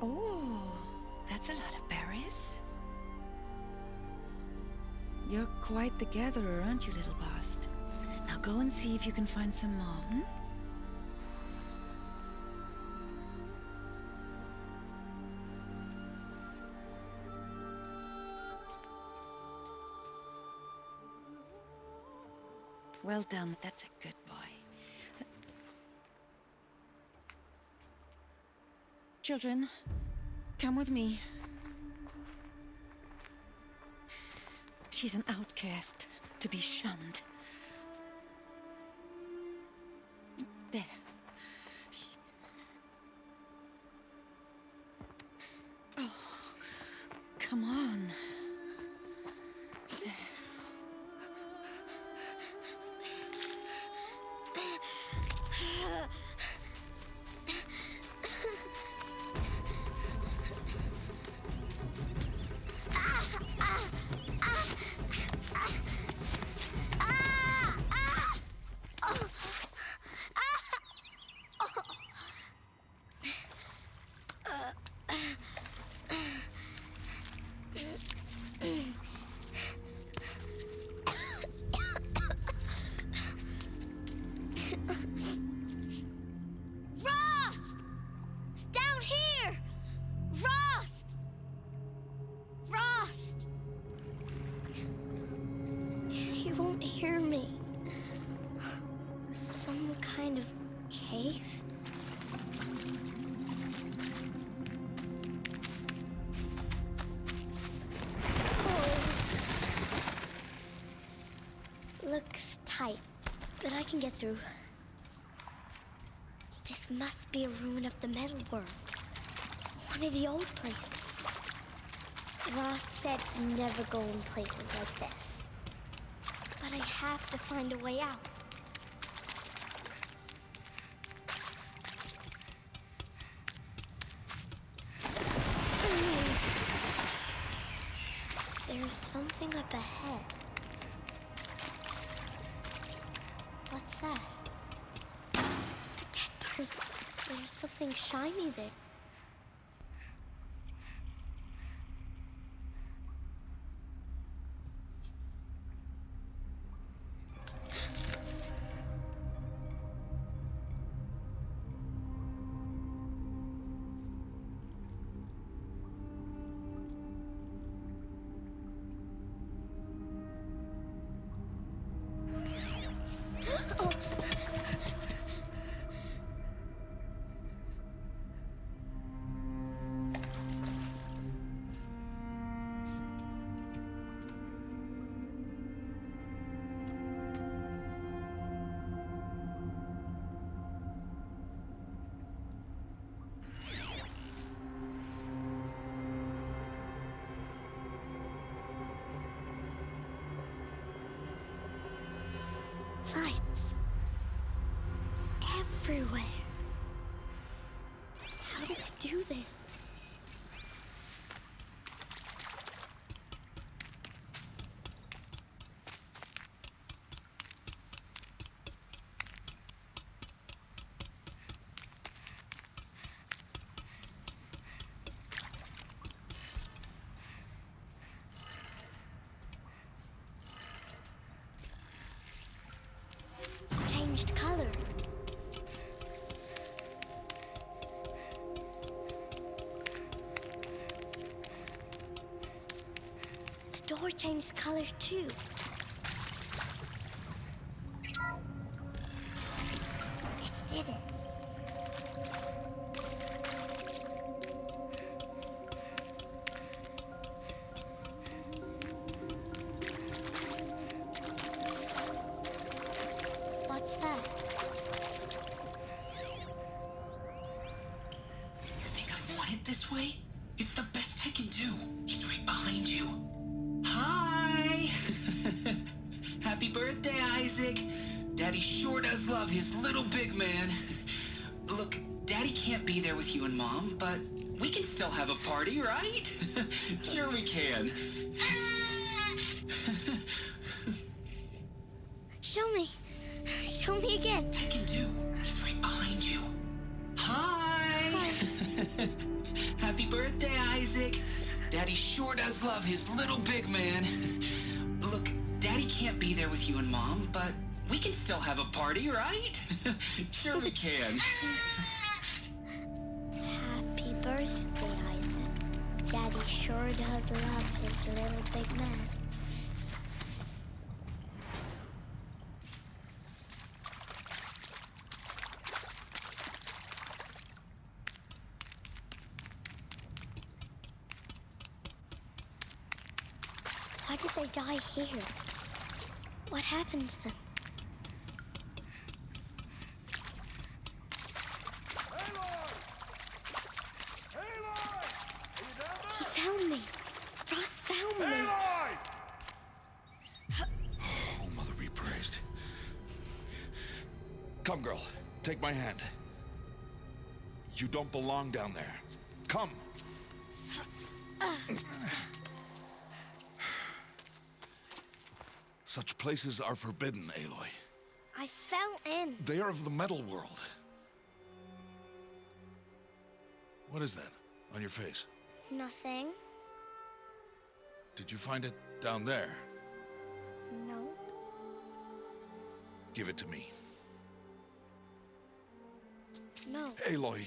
Oh, that's a lot of berries. You're quite the gatherer, aren't you, little Bast? Now go and see if you can find some more, hmm? Well done, that's a good boy. Children, come with me. She's an outcast, to be shunned. There. Oh, come on. Rost! Down here! Rost! Rost! He won't hear me. Some kind of cave? Looks tight, but I can get through. This must be a ruin of the metal world. One of the old places. Ross said never go in places like this. But I have to find a way out. There's something up ahead. What's that? A dead person. There's something shiny there. Lights. Everywhere. How does he do this? Changed color. The door changed color too. It didn't. What's that? You think I want it this way? It's the best I can do. He's right behind you. Hi! Happy birthday, Isaac. Daddy sure does love his little big man. Look, Daddy can't be there with you and Mom, but we can still have a party, right? Sure we can. Show me. Show me again. I can do. He's right behind you. Hi! Happy Daddy sure does love his little big man. Look, Daddy can't be there with you and Mom, but we can still have a party, right? Sure we can. Happy birthday, Isaac. Daddy sure does love his little big man. Why did they die here? What happened to them? He found me. Ross found me. Oh, Mother be praised. Come, girl. Take my hand. You don't belong down there. Come. Such places are forbidden, Aloy. I fell in. They are of the metal world. What is that on your face? Nothing. Did you find it down there? No. Give it to me. No. Aloy,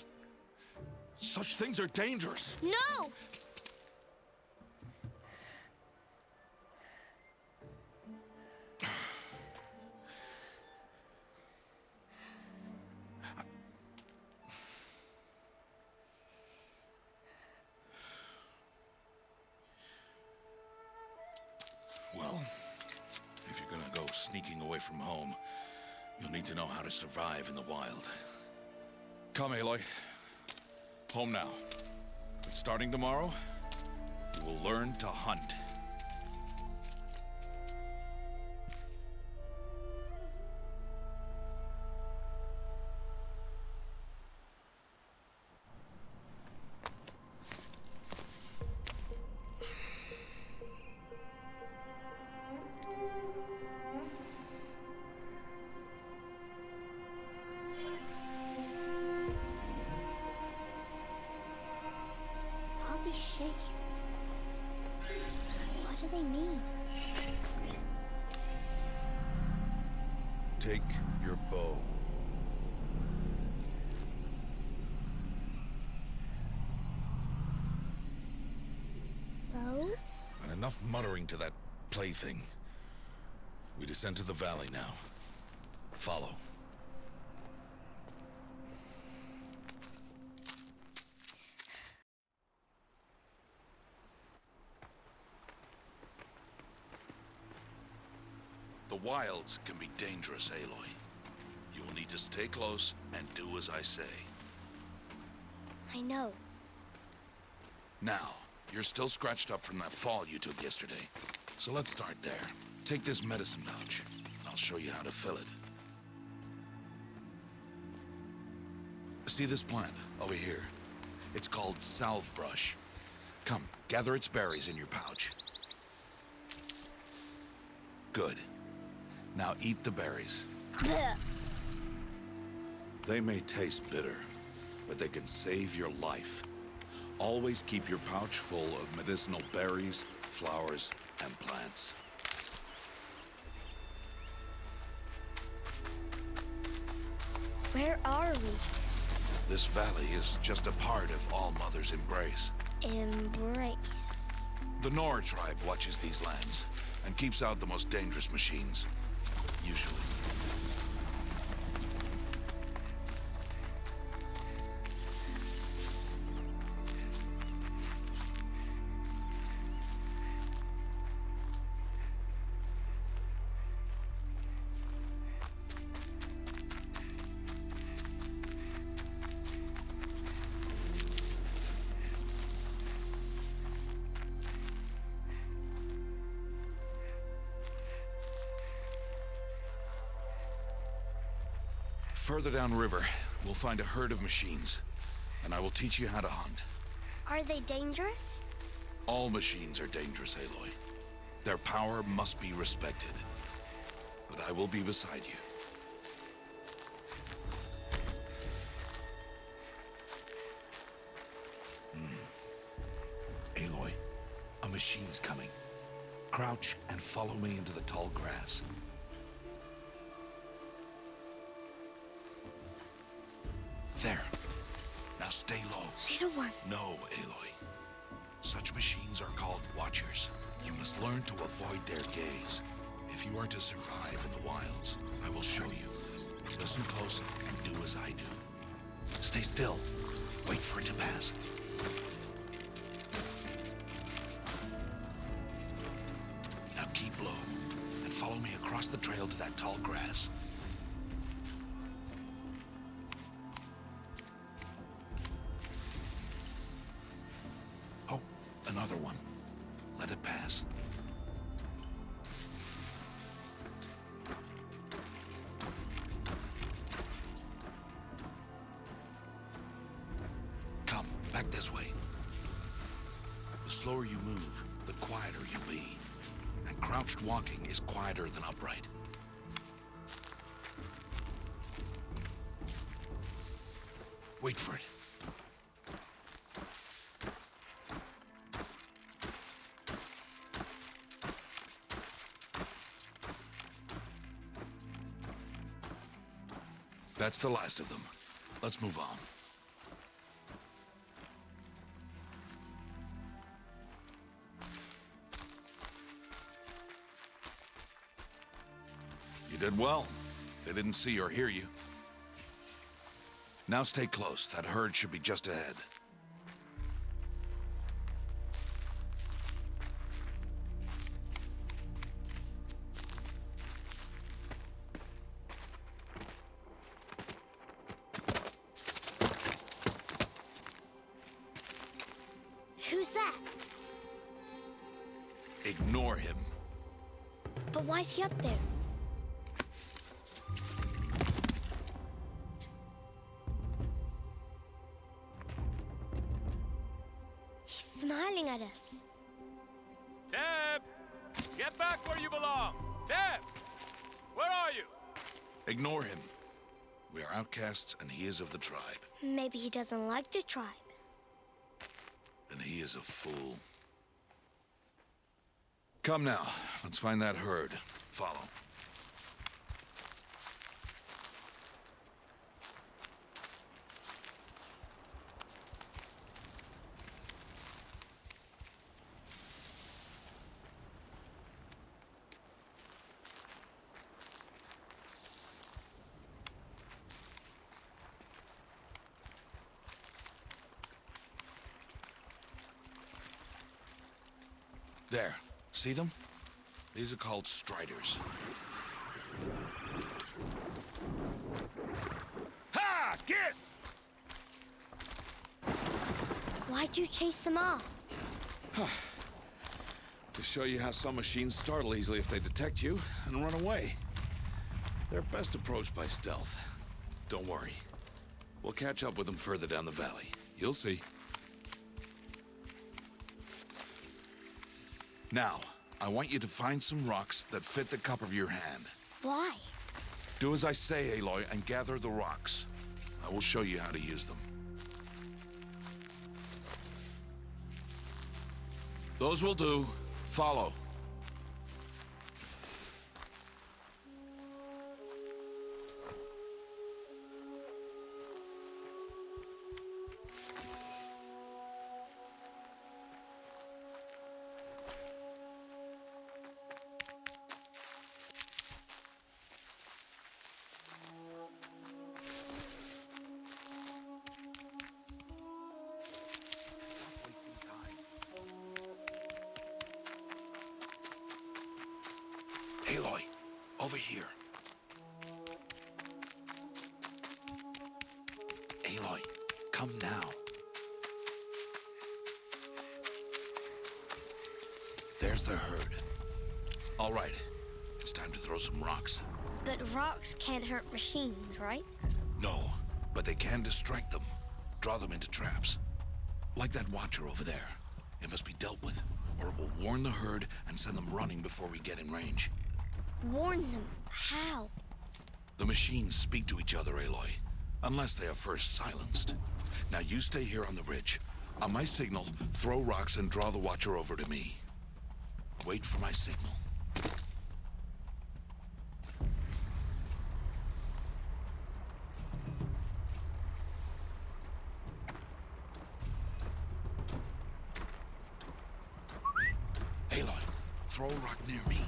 such things are dangerous. No! Well, if you're gonna go sneaking away from home, you'll need to know how to survive in the wild. Come, Aloy. Home now. But starting tomorrow, you will learn to hunt. All these shapes. What do they mean? Take your bow. Bow? And enough muttering to that plaything. We descend to the valley now. Follow. The wilds can be dangerous, Aloy. You will need to stay close and do as I say. I know. Now, you're still scratched up from that fall you took yesterday. So let's start there. Take this medicine pouch. I'll show you how to fill it. See this plant over here? It's called salve brush. Come, gather its berries in your pouch. Good. Now eat the berries. Blech. They may taste bitter, but they can save your life. Always keep your pouch full of medicinal berries, flowers, and plants. Where are we? This valley is just a part of All Mother's embrace. Embrace. The Nora tribe watches these lands and keeps out the most dangerous machines. Usually. Further downriver, we'll find a herd of machines, and I will teach you how to hunt. Are they dangerous? All machines are dangerous, Aloy. Their power must be respected. But I will be beside you. Aloy, machines coming. Crouch and follow me into the tall grass. There. Now stay low. Little one. No, Aloy. Such machines are called Watchers. You must learn to avoid their gaze. If you are to survive in the wilds, I will show you. Listen close and do as I do. Stay still. Wait for it to pass. Now keep low and follow me across the trail to that tall grass. Oh, another one. Let it pass. Come, back this way. The slower you move, the quieter you be. And crouched walking is quieter than upright. Wait for it. That's the last of them. Let's move on. You did well. They didn't see or hear you. Now stay close. That herd should be just ahead. Who's that? Ignore him. But why's he up there? He's smiling at us. Teb! Get back where you belong! Teb! Where are you? Ignore him. We are outcasts and he is of the tribe. Maybe he doesn't like the tribe. And he is a fool. Come now, let's find that herd. Follow. There. See them? These are called Striders. Ha! Get! Why'd you chase them off? To show you how some machines startle easily if they detect you and run away. They're best approached by stealth. Don't worry. We'll catch up with them further down the valley. You'll see. Now, I want you to find some rocks that fit the cup of your hand. Why? Do as I say, Aloy, and gather the rocks. I will show you how to use them. Those will do. Follow. Aloy, over here. Aloy, come now. There's the herd. All right, it's time to throw some rocks. But rocks can't hurt machines, right? No, but they can distract them, draw them into traps. Like that watcher over there. It must be dealt with, or it will warn the herd and send them running before we get in range. Warn them? How? The machines speak to each other, Aloy, unless they are first silenced. Now you stay here on the ridge. On my signal, throw rocks and draw the watcher over to me. Wait for my signal. Aloy, throw a rock near me.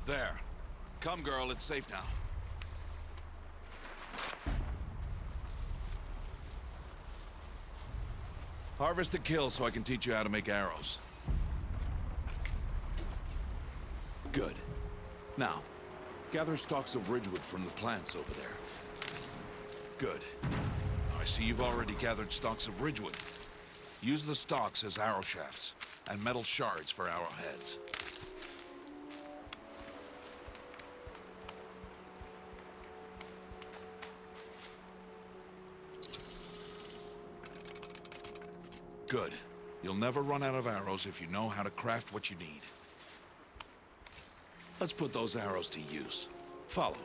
There. Come, girl, it's safe now. Harvest and kill so I can teach you how to make arrows. Good. Now, gather stalks of ridgewood from the plants over there. Good. I see you've already gathered stalks of ridgewood. Use the stalks as arrow shafts, and metal shards for arrowheads. Good. You'll never run out of arrows if you know how to craft what you need. Let's put those arrows to use. Follow.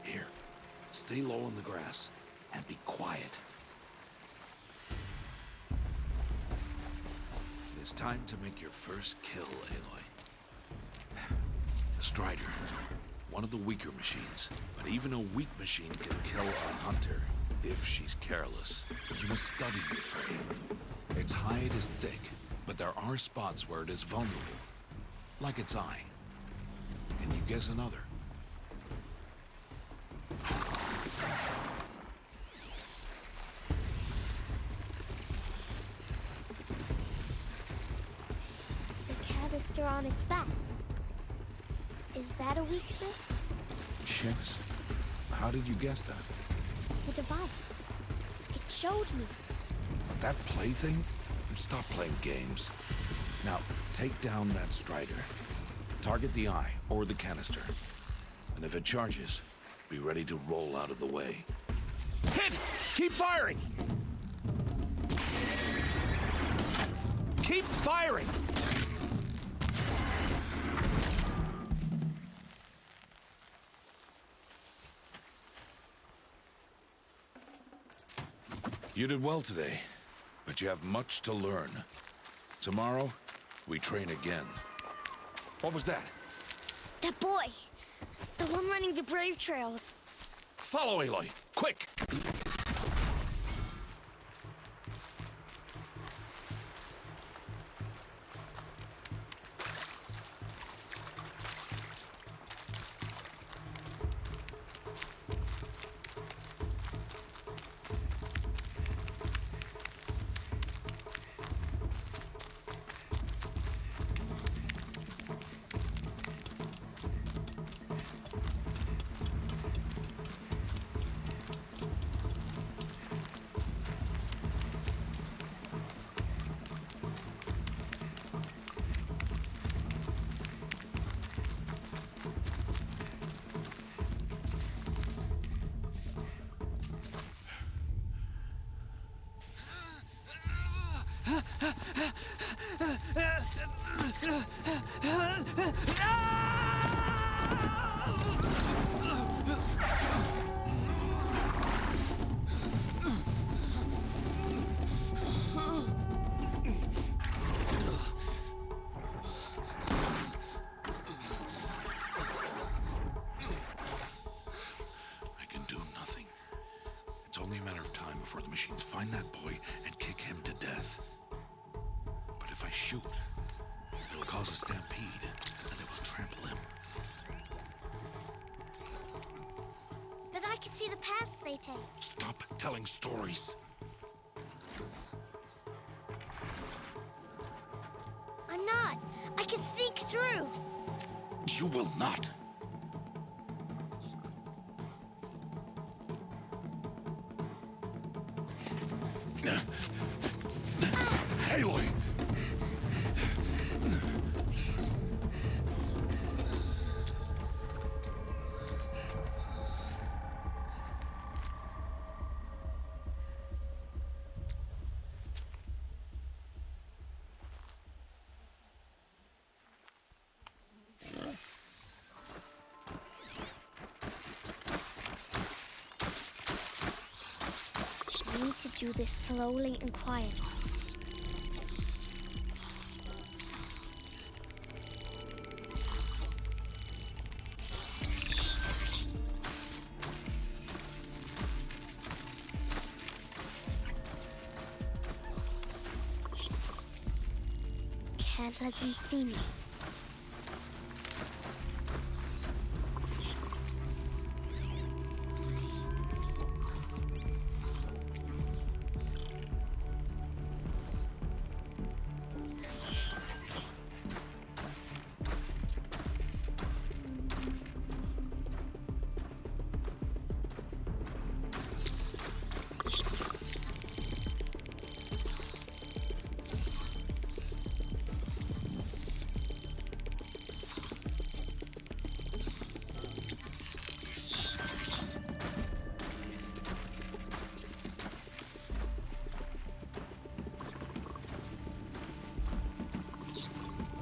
Here. Stay low in the grass and be quiet. It's time to make your first kill, Aloy. The Strider. One of the weaker machines. But even a weak machine can kill a hunter, if she's careless. You must study your prey. Its hide is thick, but there are spots where it is vulnerable. Like its eye. Can you guess another? Canister on its back. Is that a weakness? Yes. How did you guess that? The device. It showed me. That plaything? Stop playing games. Now, take down that Strider. Target the eye or the canister. And if it charges, be ready to roll out of the way. Hit! Keep firing! Keep firing! You did well today, but you have much to learn. Tomorrow, we train again. What was that? That boy! The one running the brave trails. Follow Aloy, quick! Before the machines find that boy and kick him to death. But if I shoot, it'll cause a stampede, and it will trample him. But I can see the paths they take. Stop telling stories. I'm not. I can sneak through. You will not. Aloy! do this slowly and quietly. Can't let them see me.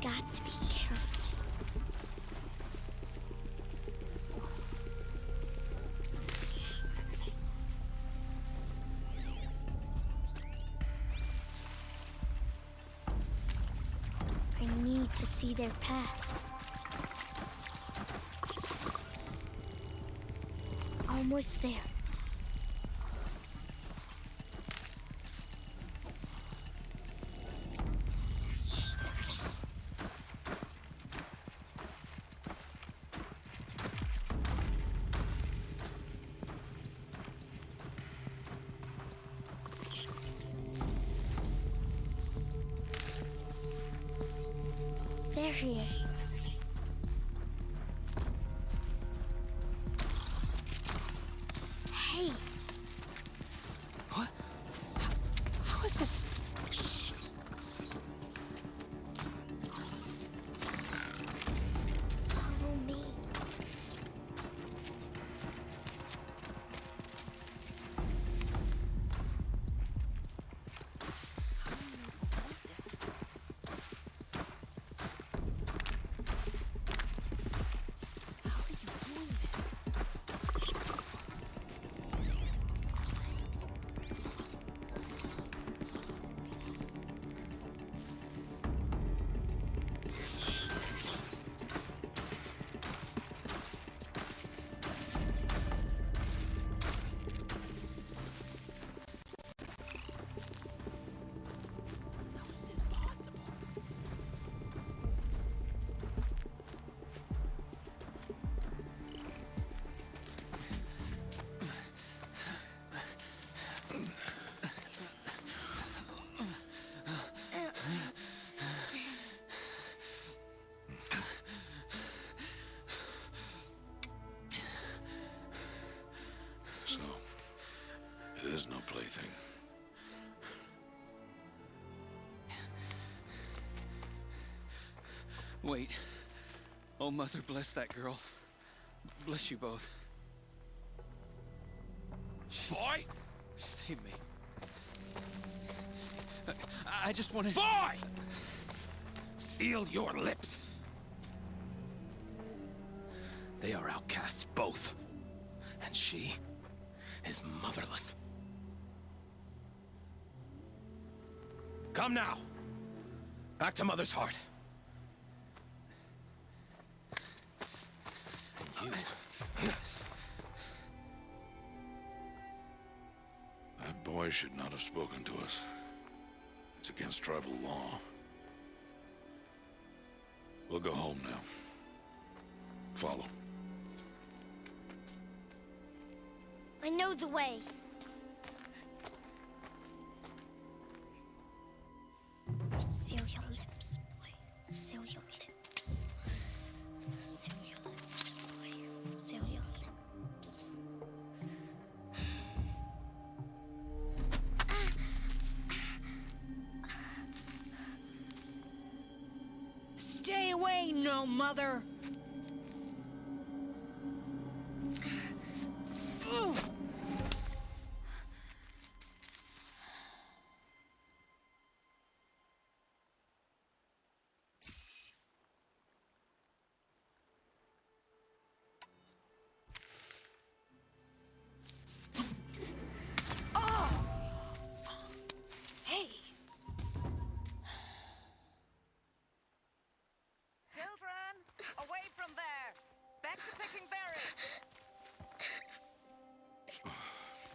Got to be careful. I need to see their paths. Almost there. There he is. Hey! What? How is this? Shh. Follow me. So, it is no plaything. Wait. Oh, Mother, bless that girl. Bless you both. Boy! She saved me. I just wanted... Boy! Seal your lips. They are outcasts, both. And she is motherless. Come now. Back to Mother's heart. And you... That boy should not have spoken to us. It's against tribal law. We'll go home now. Follow. I know the way. Seal your lips, boy. Seal your lips. Seal your lips, boy. Seal your lips. Stay away, no mother!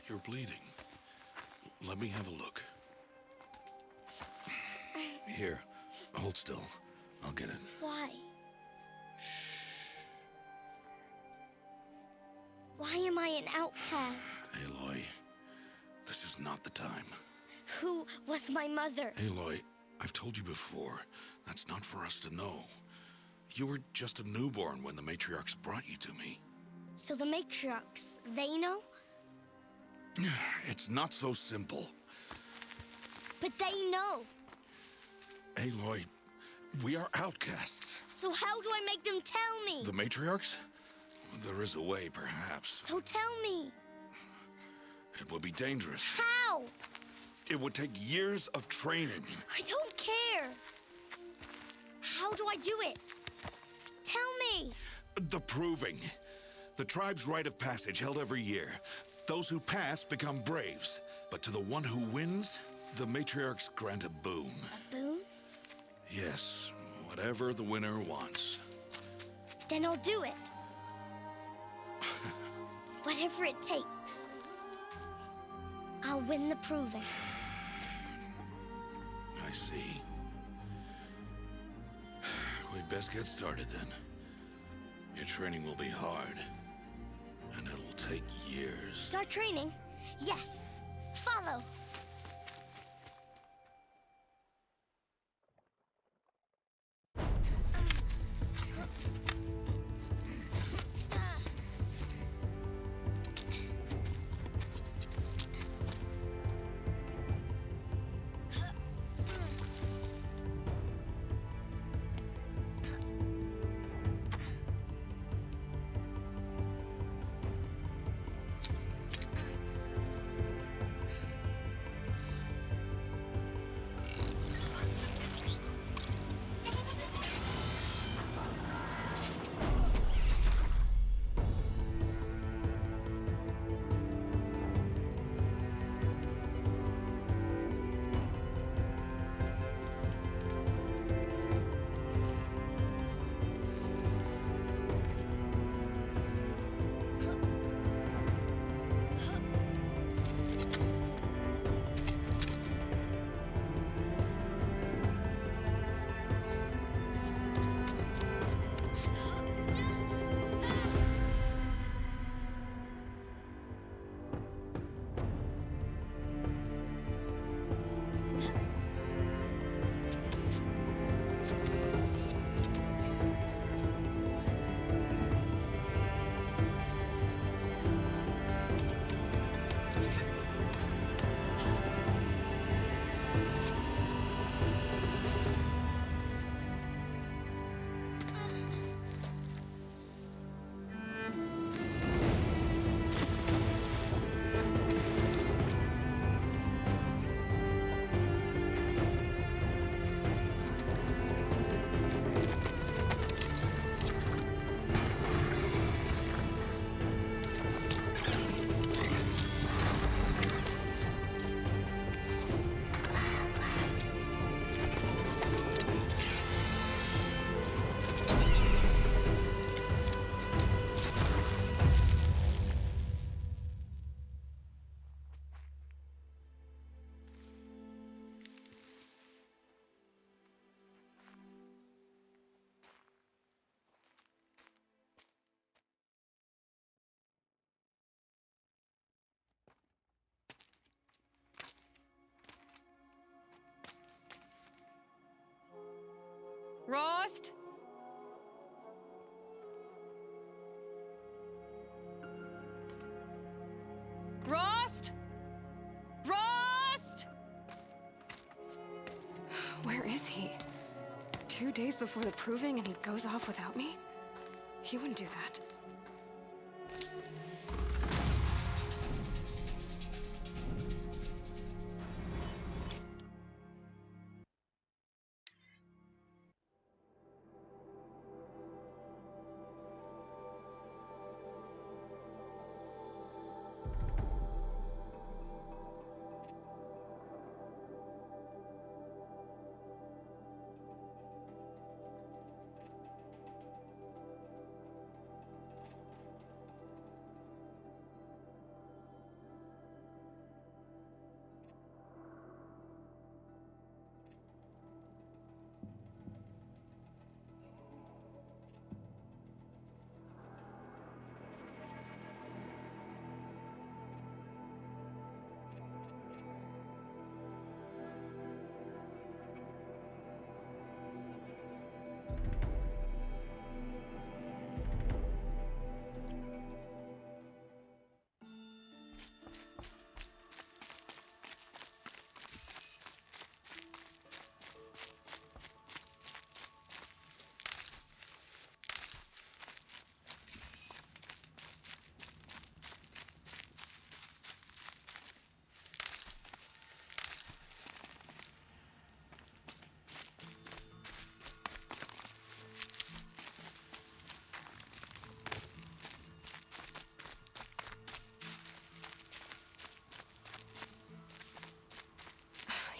You're bleeding. Let me have a look. Here, hold still. I'll get it. Why? Why am I an outcast? Aloy, this is not the time. Who was my mother? Aloy, I've told you before, that's not for us to know. You were just a newborn when the matriarchs brought you to me. So the matriarchs, they know? It's not so simple. But they know. Aloy, we are outcasts. So how do I make them tell me? The matriarchs? There is a way, perhaps. So tell me. It would be dangerous. How? It would take years of training. I don't care. How do I do it? Tell me. The proving. The tribe's rite of passage held every year. Those who pass become braves. But to the one who wins, the matriarchs grant a boon. A boon? Yes, whatever the winner wants. Then I'll do it. Whatever it takes. I'll win the proving. I see. We'd best get started then. Your training will be hard, and it'll take years. Start training? Yes. Follow. Rost? Rost? Rost? Where is he? 2 days before the proving and he goes off without me? He wouldn't do that.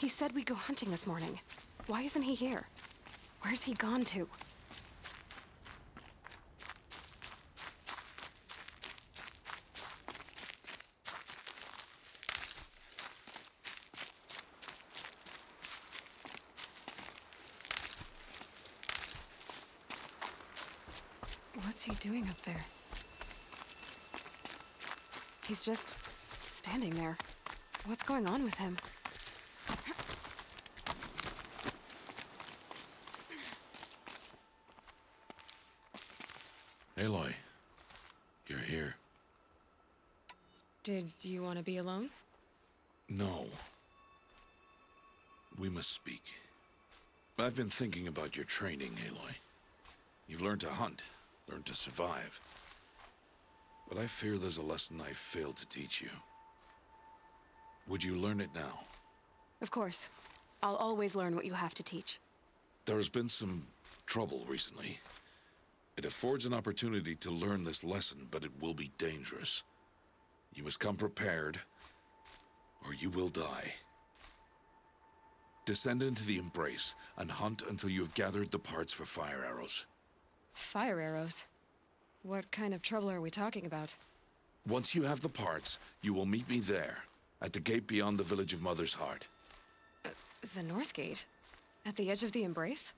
He said we'd go hunting this morning. Why isn't he here? Where's he gone to? What's he doing up there? He's just standing there. What's going on with him? Aloy, you're here. Did you want to be alone? No. We must speak. I've been thinking about your training, Aloy. You've learned to hunt, learned to survive. But I fear there's a lesson I failed to teach you. Would you learn it now? Of course. I'll always learn what you have to teach. There has been some trouble recently. It affords an opportunity to learn this lesson, but it will be dangerous. You must come prepared, or you will die. Descend into the Embrace and hunt until you have gathered the parts for fire arrows. Fire arrows? What kind of trouble are we talking about? Once you have the parts, you will meet me there, at the gate beyond the village of Mother's Heart. The North Gate? At the edge of the Embrace?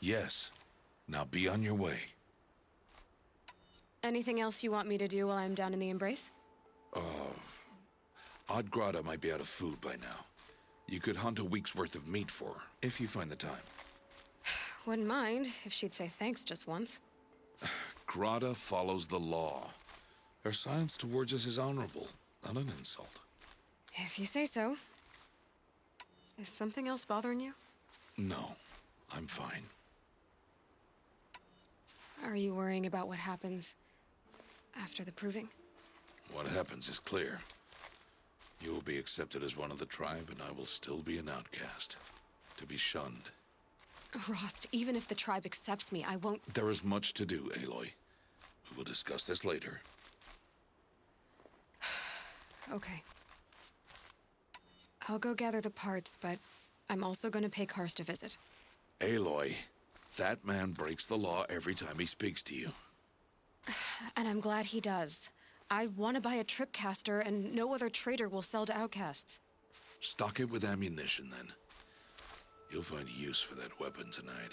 Yes. Now be on your way. Anything else you want me to do while I'm down in the Embrace? Oddgrada might be out of food by now. You could hunt a week's worth of meat for her, if you find the time. Wouldn't mind if she'd say thanks just once. Grada follows the law. Her silence towards us is honorable, not an insult. If you say so. Is something else bothering you? No, I'm fine. Are you worrying about what happens after the proving? What happens is clear. You will be accepted as one of the tribe, and I will still be an outcast. To be shunned. Rost, even if the tribe accepts me, I won't... There is much to do, Aloy. We will discuss this later. Okay. I'll go gather the parts, but I'm also going to pay Karst a visit. Aloy, that man breaks the law every time he speaks to you. And I'm glad he does. I want to buy a tripcaster, and no other trader will sell to outcasts. Stock it with ammunition, then. You'll find use for that weapon tonight.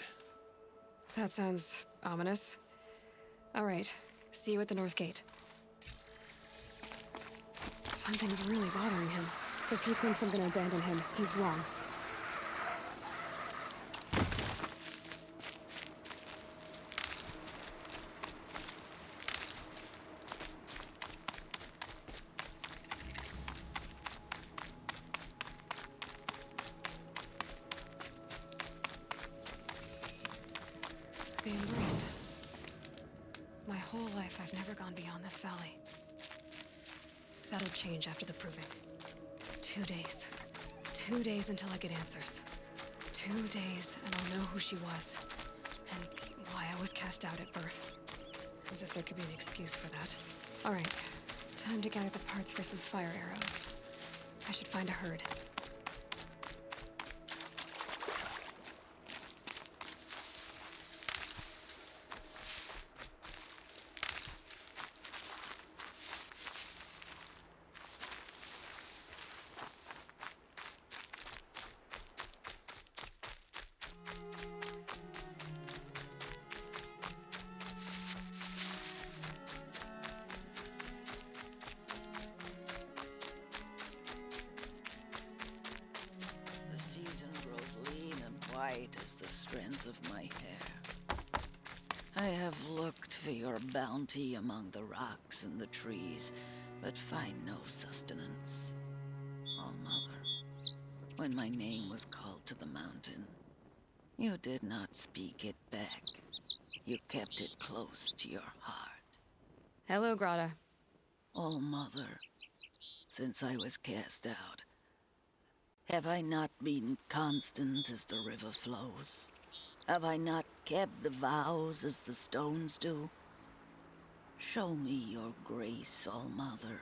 That sounds ominous. All right. See you at the North Gate. Something's really bothering him. If he thinks I'm gonna abandon him, he's wrong. The Embrace. My whole life, I've never gone beyond this valley. That'll change after the proving. 2 days. 2 days until I get answers. 2 days, and I'll know who she was. And why I was cast out at birth. As if there could be an excuse for that. All right. Time to gather the parts for some fire arrows. I should find a herd. The season grows lean and white as the strands of my hair. I have looked for your bounty among the rocks and the trees, but find no sustenance. All-Mother, when my name was called to the mountain, you did not speak it back. You kept it close to your heart. Hello, Grata. All-Mother, since I was cast out, have I not been constant as the river flows? Have I not kept the vows as the stones do? Show me your grace, All-Mother,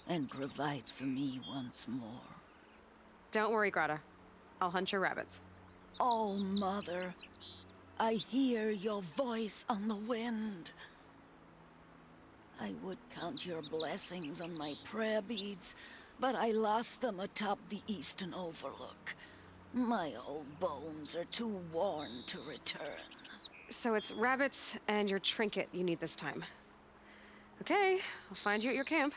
and provide for me once more. Don't worry, Grata. I'll hunt your rabbits. Oh, Mother, I hear your voice on the wind. I would count your blessings on my prayer beads, but I lost them atop the eastern overlook. My old bones are too worn to return. So it's rabbits and your trinket you need this time. Okay, I'll find you at your camp.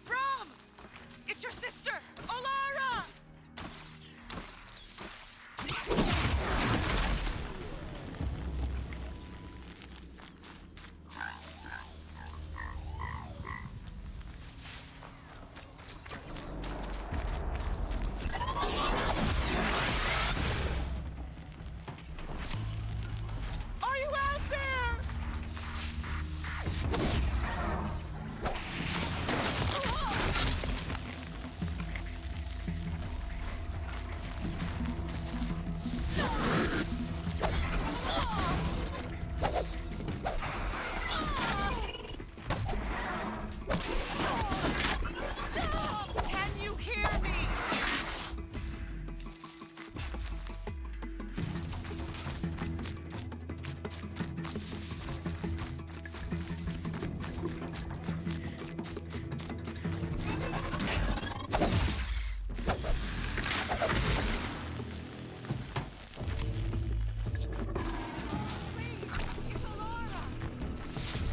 Brom! It's your sister, Olara! Are you out there? Can you hear me?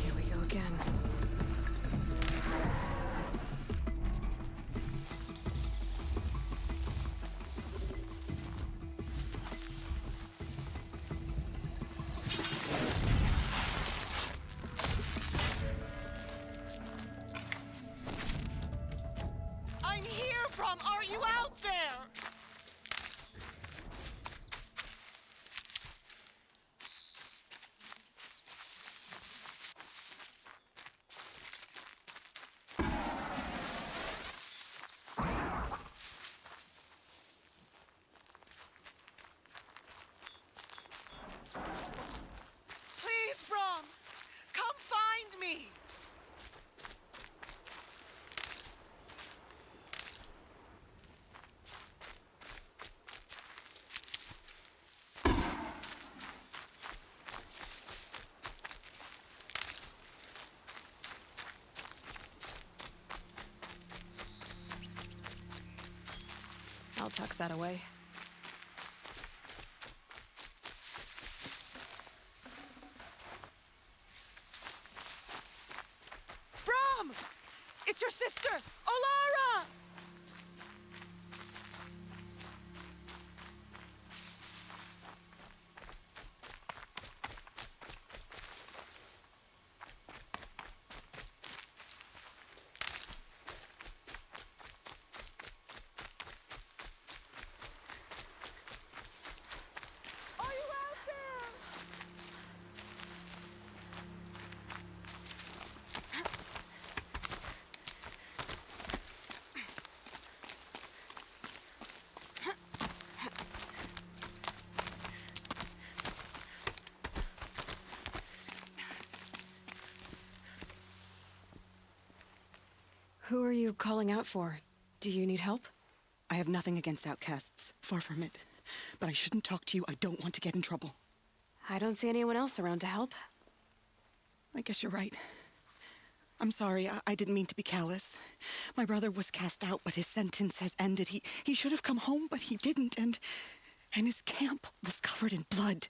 Here we go again. I'm here, Brom. Are you out there? Please, Brom. Come find me. I'll tuck that away. Brom! It's your sister, Olara! Are you out there? Who are you calling out for? Do you need help? I have nothing against outcasts. Far from it. But I shouldn't talk to you. I don't want to get in trouble. I don't see anyone else around to help. I guess you're right. I'm sorry. I didn't mean to be callous. My brother was cast out, but his sentence has ended. He should have come home, but he didn't, and his camp was covered in blood.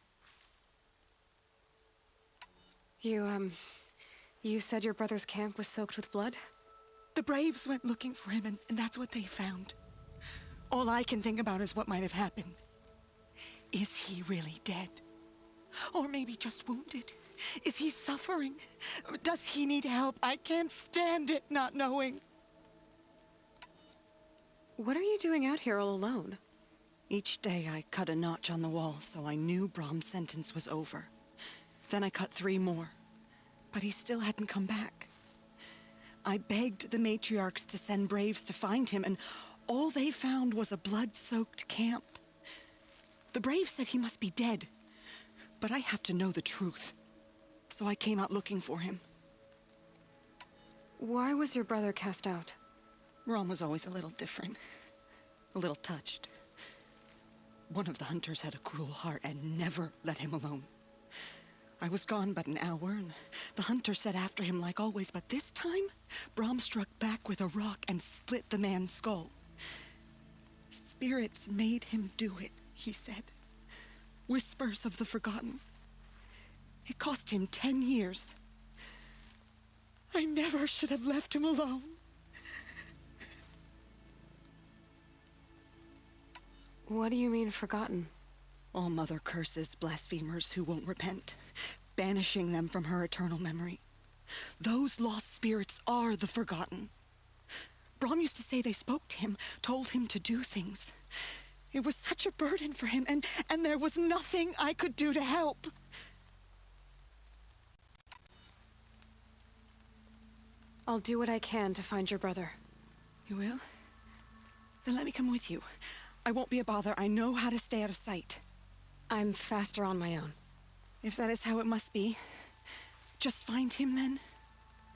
You said your brother's camp was soaked with blood? The Braves went looking for him, and that's what they found. All I can think about is what might have happened. Is he really dead? Or maybe just wounded? Is he suffering? Does he need help? I can't stand it not knowing. What are you doing out here all alone? Each day I cut a notch on the wall so I knew Brom's sentence was over. Then I cut 3 more. But he still hadn't come back. I begged the matriarchs to send braves to find him, and all they found was a blood-soaked camp. The braves said he must be dead, but I have to know the truth. So I came out looking for him. Why was your brother cast out? Brom was always a little different. A little touched. One of the hunters had a cruel heart and never let him alone. I was gone but an hour, and the hunter set after him like always, but this time, Brom struck back with a rock and split the man's skull. Spirits made him do it, he said. Whispers of the forgotten. It cost him 10 years. I never should have left him alone. What do you mean, forgotten? All Mother curses blasphemers who won't repent, banishing them from her eternal memory. Those lost spirits are the forgotten. Brom used to say they spoke to him, told him to do things. It was such a burden for him, and there was nothing I could do to help. I'll do what I can to find your brother. You will? Then let me come with you. I won't be a bother. I know how to stay out of sight. I'm faster on my own. If that is how it must be, just find him then.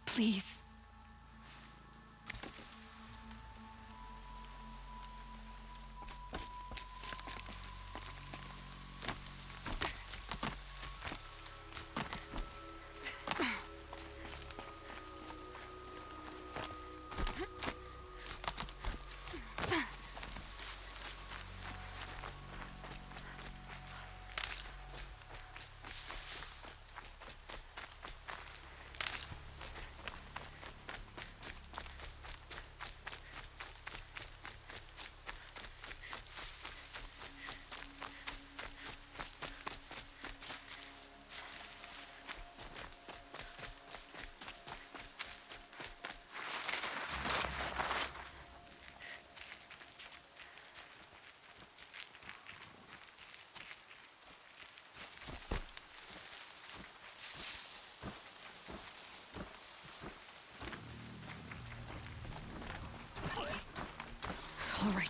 Please. All right.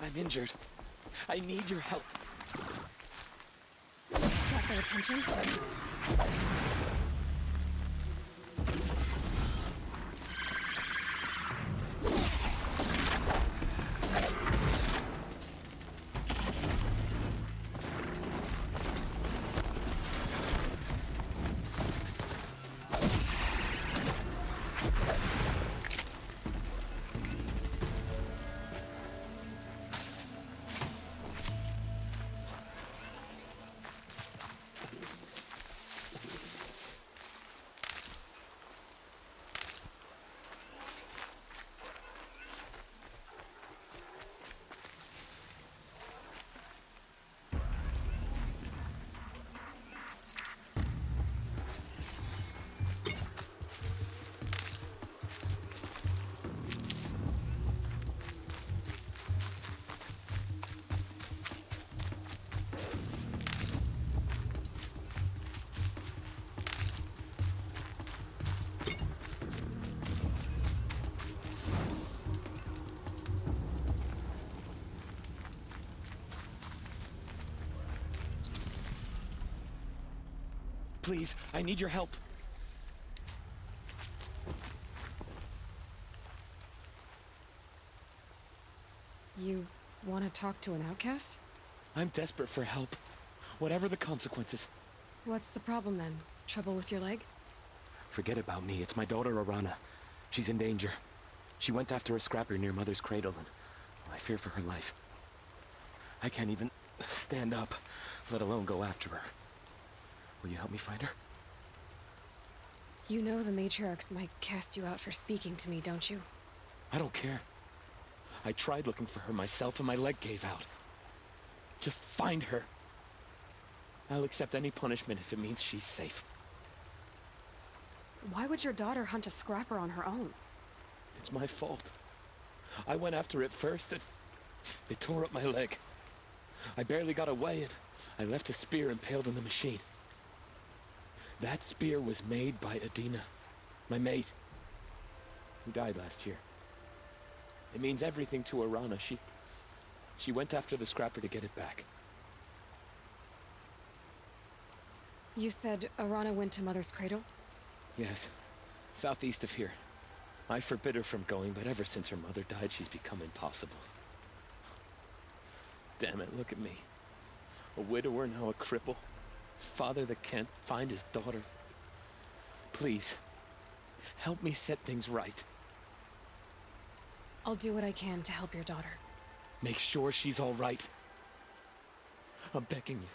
I'm injured. I need your help. Got their attention? Please, I need your help. You want to talk to an outcast? I'm desperate for help. Whatever the consequences. What's the problem then? Trouble with your leg? Forget about me. It's my daughter, Arana. She's in danger. She went after a scrapper near Mother's cradle, and I fear for her life. I can't even stand up, let alone go after her. Will you help me find her? You know the matriarchs might cast you out for speaking to me, don't you? I don't care. I tried looking for her myself and my leg gave out. Just find her. I'll accept any punishment if it means she's safe. Why would your daughter hunt a scrapper on her own? It's my fault. I went after it first and it tore up my leg. I barely got away and I left a spear impaled in the machine. That spear was made by Adina, my mate, who died last year. It means everything to Arana. She went after the scrapper to get it back. You said Arana went to Mother's Cradle? Yes, southeast of here. I forbid her from going, but ever since her mother died, she's become impossible. Damn it, look at me. A widower, now a cripple. Father that can't find his daughter. Please, help me set things right. I'll do what I can to help your daughter. Make sure she's all right. I'm begging you.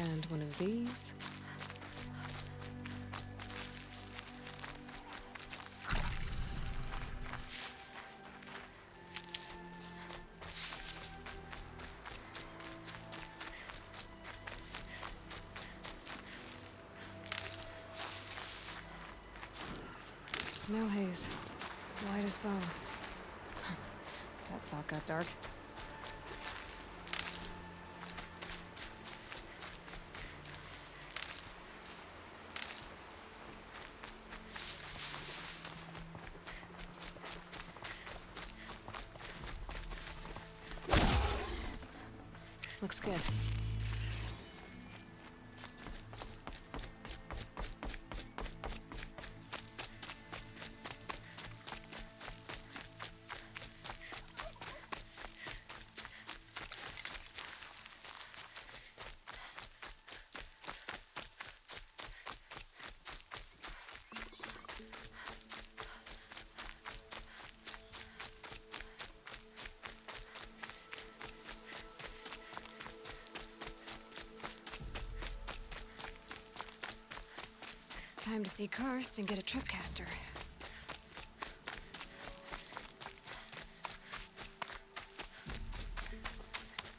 And one of these. Snow haze. White as bone. That thought got dark. Looks good. Time to see Karst and get a tripcaster.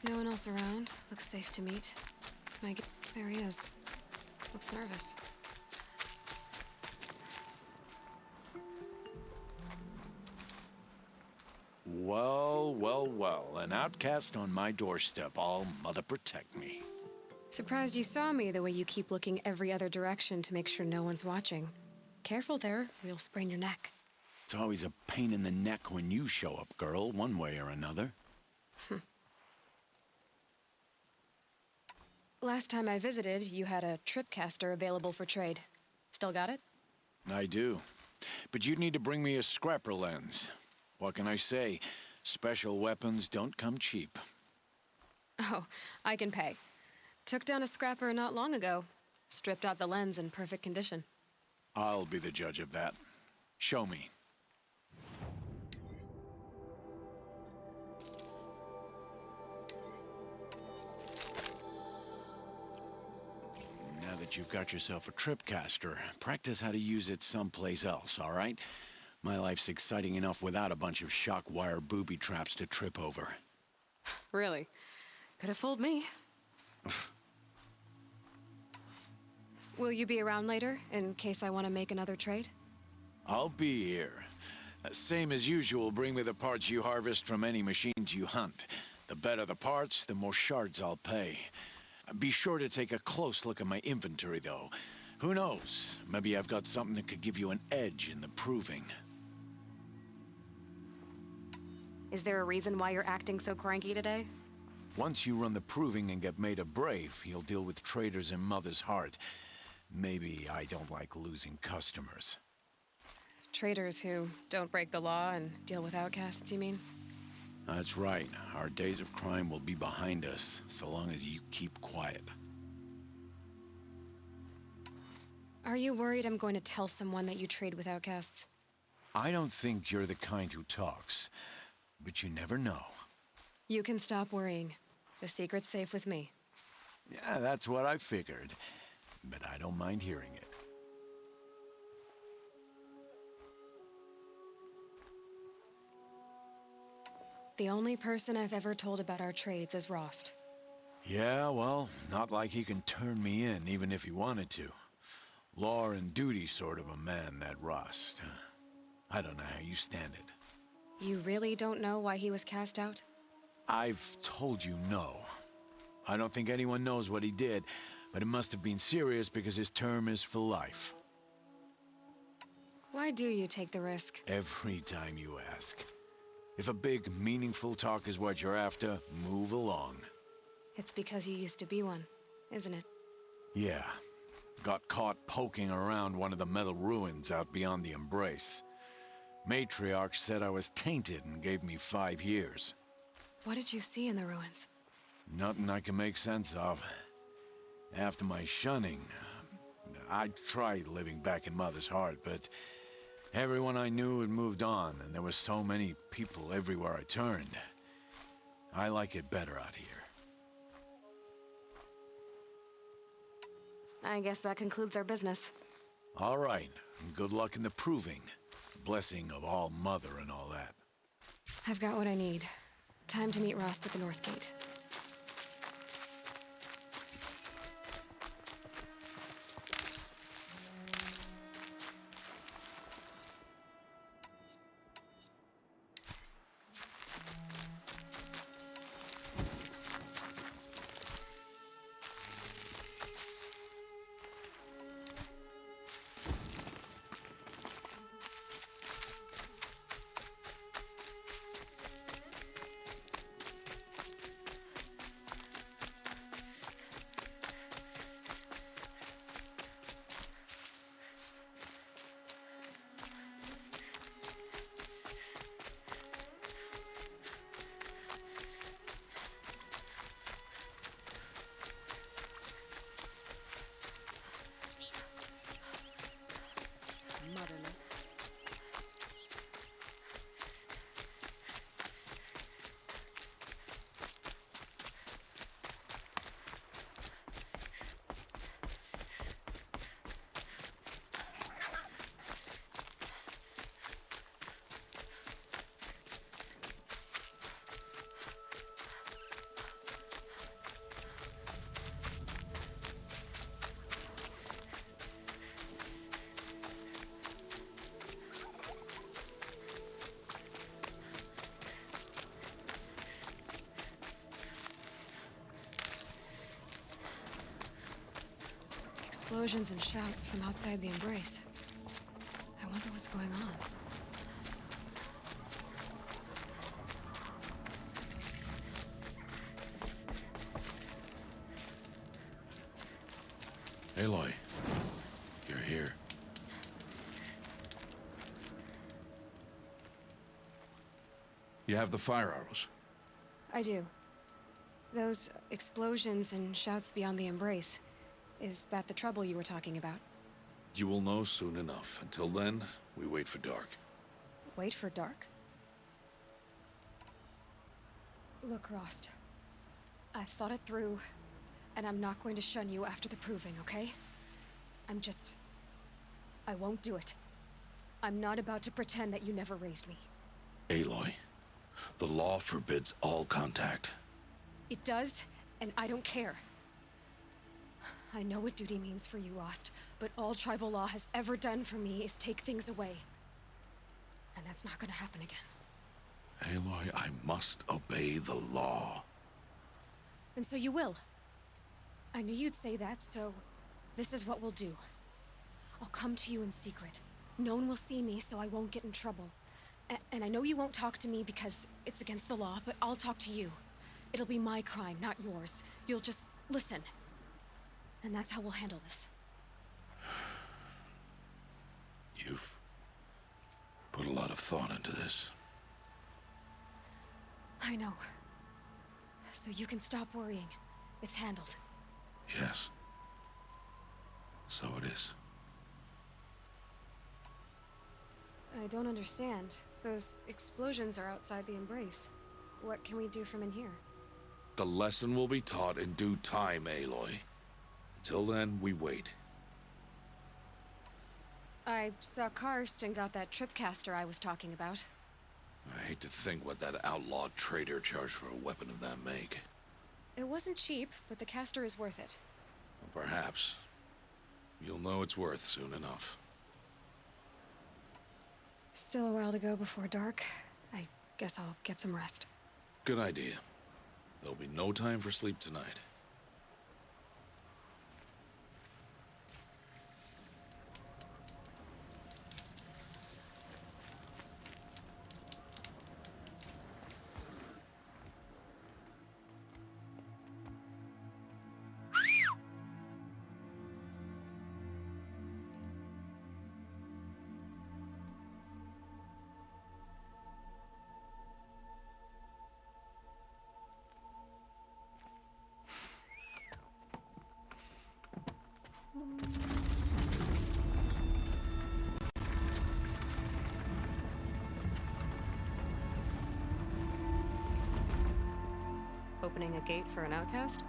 No one else around. Looks safe to meet. There he is. Looks nervous. Well, well, well. An outcast on my doorstep. All mother protect me. Surprised you saw me the way you keep looking every other direction to make sure no one's watching. Careful there, or you'll sprain your neck. It's always a pain in the neck when you show up, girl, one way or another. Last time I visited, you had a tripcaster available for trade. Still got it? I do. But you'd need to bring me a scrapper lens. What can I say? Special weapons don't come cheap. Oh, I can pay. Took down a scrapper not long ago. Stripped out the lens in perfect condition. I'll be the judge of that. Show me. Now that you've got yourself a tripcaster, practice how to use it someplace else, all right? My life's exciting enough without a bunch of shock wire booby traps to trip over. Really? Could have fooled me. Will you be around later, in case I want to make another trade? I'll be here. Same as usual, bring me the parts you harvest from any machines you hunt. The better the parts, the more shards I'll pay. Be sure to take a close look at my inventory, though. Who knows? Maybe I've got something that could give you an edge in the proving. Is there a reason why you're acting so cranky today? Once you run the proving and get made a brave, he'll deal with traitors in Mother's Heart. Maybe I don't like losing customers. Traitors who don't break the law and deal with outcasts, you mean? That's right. Our days of crime will be behind us, so long as you keep quiet. Are you worried I'm going to tell someone that you trade with outcasts? I don't think you're the kind who talks, but you never know. You can stop worrying. The secret's safe with me. Yeah, that's what I figured, but I don't mind hearing it. The only person I've ever told about our trades is Rost. Yeah, well, not like he can turn me in, even if he wanted to. Law and duty sort of a man, that Rost. I don't know how you stand it. You really don't know why he was cast out? I've told you no. I don't think anyone knows what he did, but it must have been serious because his term is for life. Why do you take the risk? Every time you ask. If a big, meaningful talk is what you're after, move along. It's because you used to be one, isn't it? Yeah. Got caught poking around one of the metal ruins out beyond the Embrace. Matriarch said I was tainted and gave me 5 years. What did you see in the ruins? Nothing I can make sense of. After my shunning, I tried living back in Mother's Heart, but everyone I knew had moved on, and there were so many people everywhere I turned. I like it better out here. I guess that concludes our business. All right, and good luck in the proving. Blessing of All Mother and all that. I've got what I need. Time to meet Rost at the North Gate. Explosions and shouts from outside the Embrace. I wonder what's going on. Aloy, you're here. You have the fire arrows. I do. Those explosions and shouts beyond the Embrace. Is that the trouble you were talking about? You will know soon enough. Until then, we wait for dark. Wait for dark? Look, Rost. I've thought it through, and I'm not going to shun you after the proving, okay? I won't do it. I'm not about to pretend that you never raised me. Aloy, the law forbids all contact. It does, and I don't care. I know what duty means for you, Rost, but all tribal law has ever done for me is take things away. And that's not gonna happen again. Aloy, I must obey the law. And so you will. I knew you'd say that, so this is what we'll do. I'll come to you in secret. No one will see me, so I won't get in trouble. And I know you won't talk to me because it's against the law, but I'll talk to you. It'll be my crime, not yours. You'll just listen. And that's how we'll handle this. You've put a lot of thought into this. I know. So you can stop worrying. It's handled. Yes. So it is. I don't understand. Those explosions are outside the Embrace. What can we do from in here? The lesson will be taught in due time, Aloy. Until then, we wait. I saw Karst and got that tripcaster I was talking about. I hate to think what that outlawed trader charged for a weapon of that make. It wasn't cheap, but the caster is worth it. Well, perhaps. You'll know it's worth soon enough. Still a while to go before dark. I guess I'll get some rest. Good idea. There'll be no time for sleep tonight. Opening a gate for an outcast?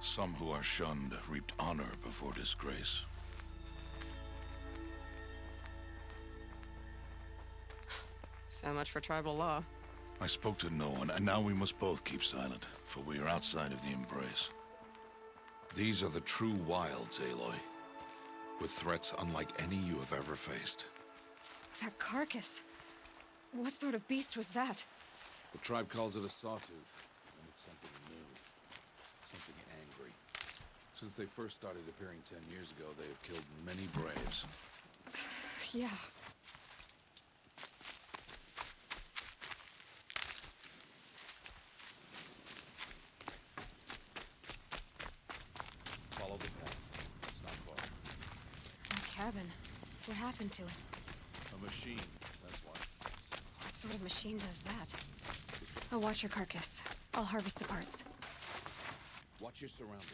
Some who are shunned reaped honor before disgrace. So much for tribal law. I spoke to no one, and now we must both keep silent, for we are outside of the Embrace. These are the true wilds, Aloy, with threats unlike any you have ever faced. That carcass. What sort of beast was that? The tribe calls it a sawtooth, and it's something new, something angry. Since they first started appearing 10 years ago, they have killed many braves. Yeah. Follow the path. It's not far. That cabin. What happened to it? A machine, that's why. What sort of machine does that? I'll watch your carcass. I'll harvest the parts. Watch your surroundings.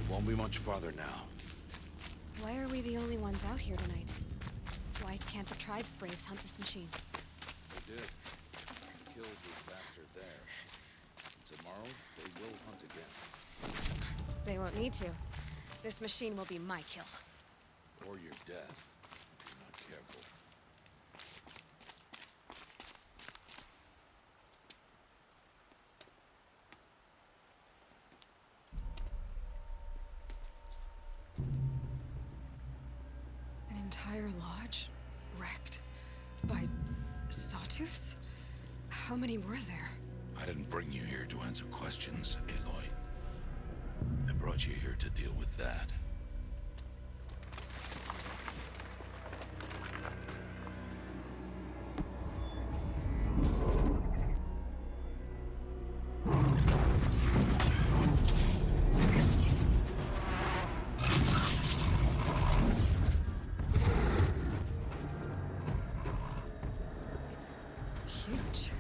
It won't be much farther now. Why are we the only ones out here tonight? Why can't the tribe's braves hunt this machine? They did. Killed this bastard there. And tomorrow, they will hunt again. They won't need to. This machine will be my kill. Or your death, if you're not careful. An entire lodge? Wrecked? By sawtooths? How many were there? I didn't bring you here to answer questions, Aloy. I brought you here to deal with that. Huge.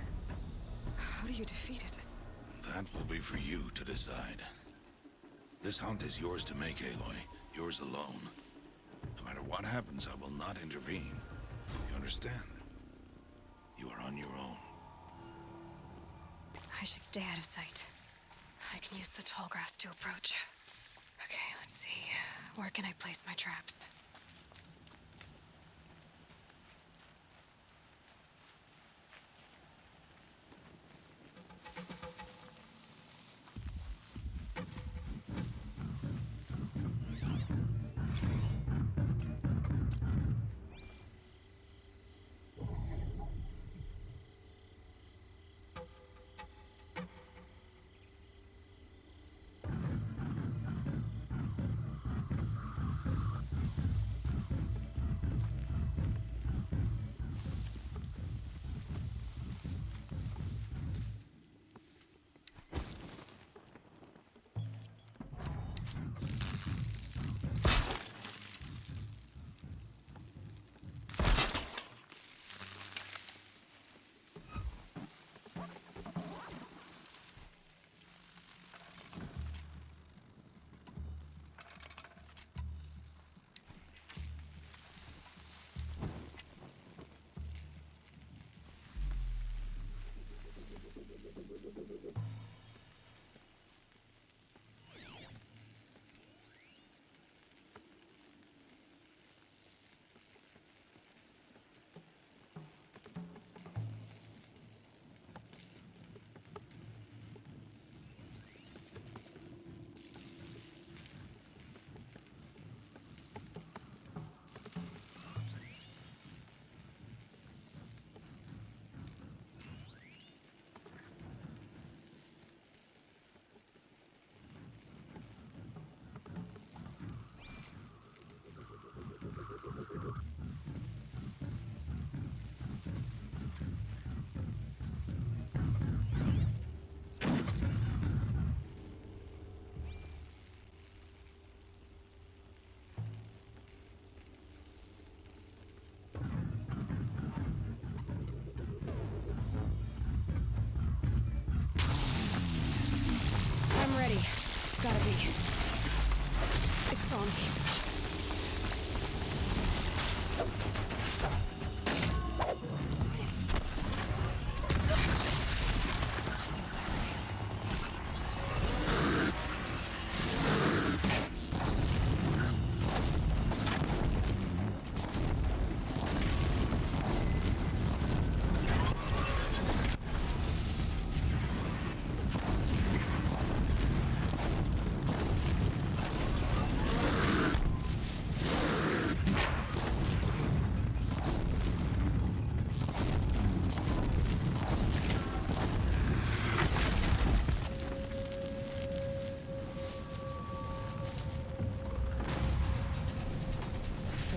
How do you defeat it? That will be for you to decide. This hunt is yours to make, Aloy. Yours alone. No matter what happens, I will not intervene. You understand? You are on your own. I should stay out of sight. I can use the tall grass to approach. Okay, let's see. Where can I place my traps?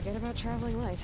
Forget about traveling light.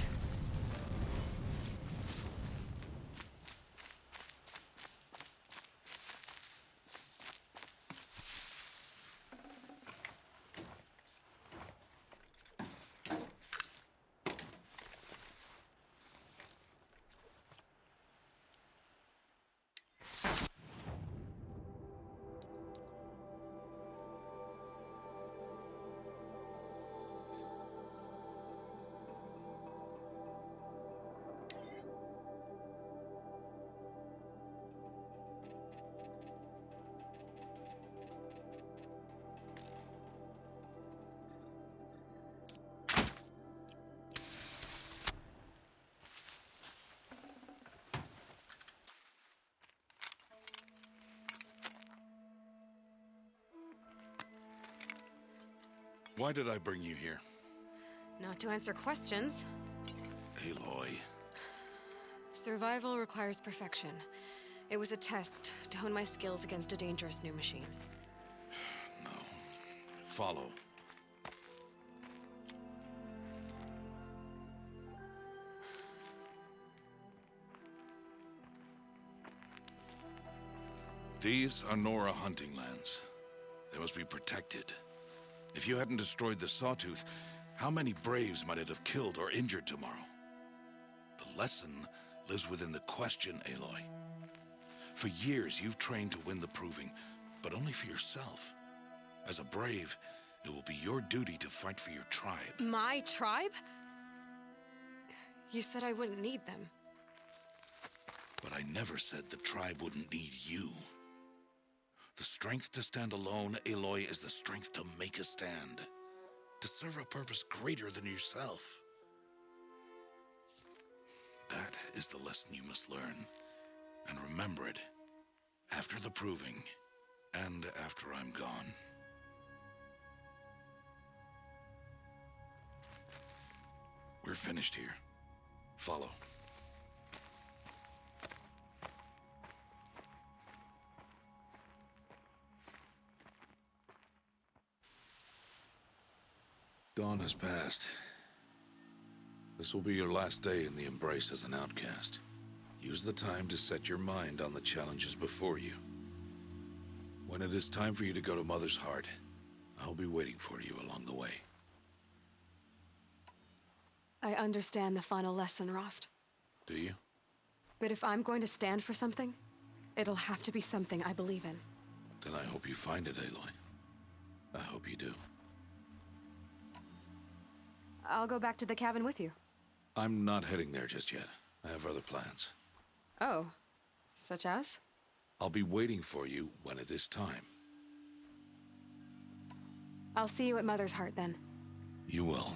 Why did I bring you here? Not to answer questions. Aloy. Survival requires perfection. It was a test to hone my skills against a dangerous new machine. No. Follow. These are Nora hunting lands. They must be protected. If you hadn't destroyed the Sawtooth, how many Braves might it have killed or injured tomorrow? The lesson lives within the question, Aloy. For years, you've trained to win the Proving, but only for yourself. As a Brave, it will be your duty to fight for your tribe. My tribe? You said I wouldn't need them. But I never said the tribe wouldn't need you. The strength to stand alone, Aloy, is the strength to make a stand. To serve a purpose greater than yourself. That is the lesson you must learn. And remember it. After the Proving. And after I'm gone. We're finished here. Follow. Dawn has passed. This will be your last day in the Embrace as an outcast. Use the time to set your mind on the challenges before you. When it is time for you to go to Mother's Heart, I'll be waiting for you along the way. I understand the final lesson, Rost. Do you? But if I'm going to stand for something, it'll have to be something I believe in. Then I hope you find it, Aloy. I hope you do. I'll go back to the cabin with you. I'm not heading there just yet. I have other plans. Oh, such as? I'll be waiting for you when it is time. I'll see you at Mother's Heart then. You will.